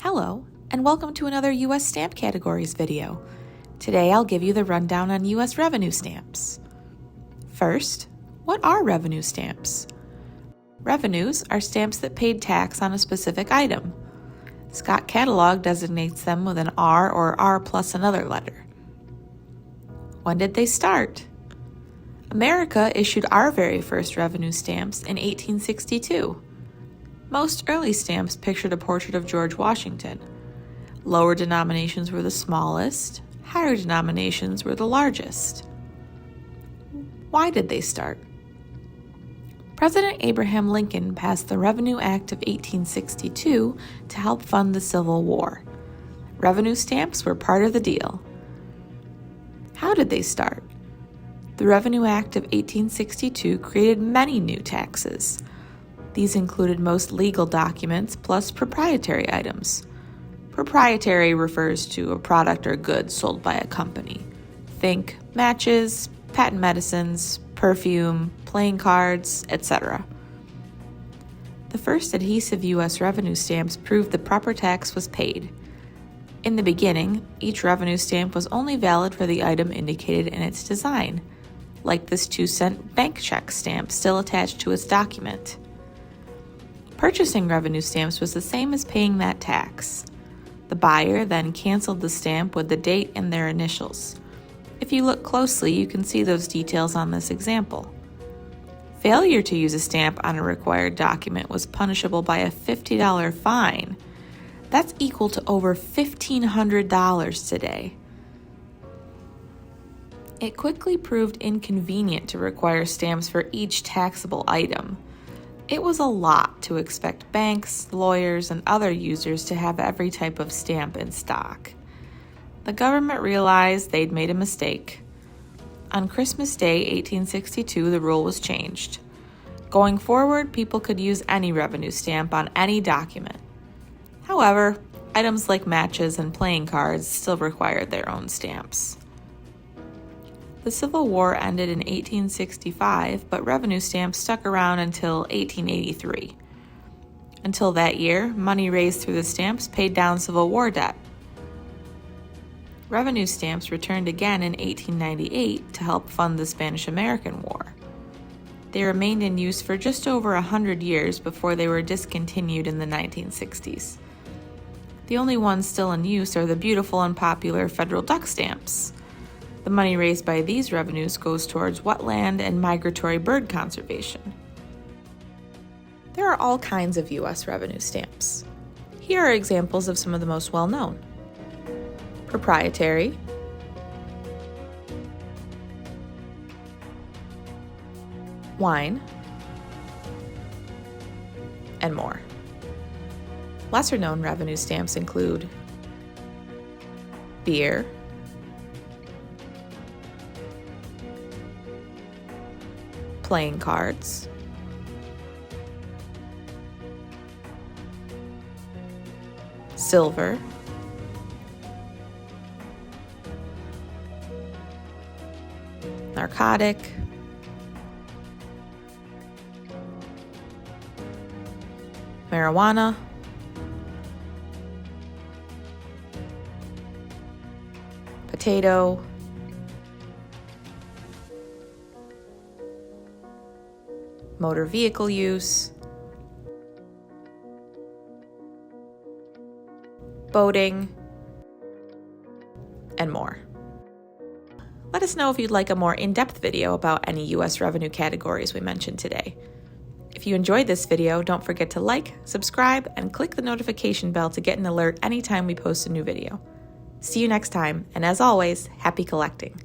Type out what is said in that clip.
Hello, and welcome to another U.S. Stamp Categories video. Today I'll give you the rundown on U.S. revenue stamps. First, what are revenue stamps? Revenues are stamps that paid tax on a specific item. Scott Catalog designates them with an R or R plus another letter. When did they start? America issued our very first revenue stamps in 1862. Most early stamps pictured a portrait of George Washington. Lower denominations were the smallest, higher denominations were the largest. Why did they start? President Abraham Lincoln passed the Revenue Act of 1862 to help fund the Civil War. Revenue stamps were part of the deal. How did they start? The Revenue Act of 1862 created many new taxes. These included most legal documents plus proprietary items. Proprietary refers to a product or good sold by a company. Think matches, patent medicines, perfume, playing cards, etc. The first adhesive U.S. revenue stamps proved the proper tax was paid. In the beginning, each revenue stamp was only valid for the item indicated in its design, like this 2-cent bank check stamp still attached to its document. Purchasing revenue stamps was the same as paying that tax. The buyer then canceled the stamp with the date and their initials. If you look closely, you can see those details on this example. Failure to use a stamp on a required document was punishable by a $50 fine. That's equal to over $1,500 today. It quickly proved inconvenient to require stamps for each taxable item. It was a lot to expect banks, lawyers, and other users to have every type of stamp in stock. The government realized they'd made a mistake. On Christmas Day, 1862, the rule was changed. Going forward, people could use any revenue stamp on any document. However, items like matches and playing cards still required their own stamps. The Civil War ended in 1865, but revenue stamps stuck around until 1883. Until that year, money raised through the stamps paid down Civil War debt. Revenue stamps returned again in 1898 to help fund the Spanish-American War. They remained in use for just over 100 years before they were discontinued in the 1960s. The only ones still in use are the beautiful and popular federal duck stamps. The money raised by these revenues goes towards wetland and migratory bird conservation. There are all kinds of U.S. revenue stamps. Here are examples of some of the most well-known. Proprietary, wine, and more. Lesser-known revenue stamps include beer, playing cards, silver, narcotic, marijuana, potato, motor vehicle use, boating, and more. Let us know if you'd like a more in-depth video about any U.S. revenue categories we mentioned today. If you enjoyed this video, don't forget to like, subscribe, and click the notification bell to get an alert anytime we post a new video. See you next time, and as always, happy collecting!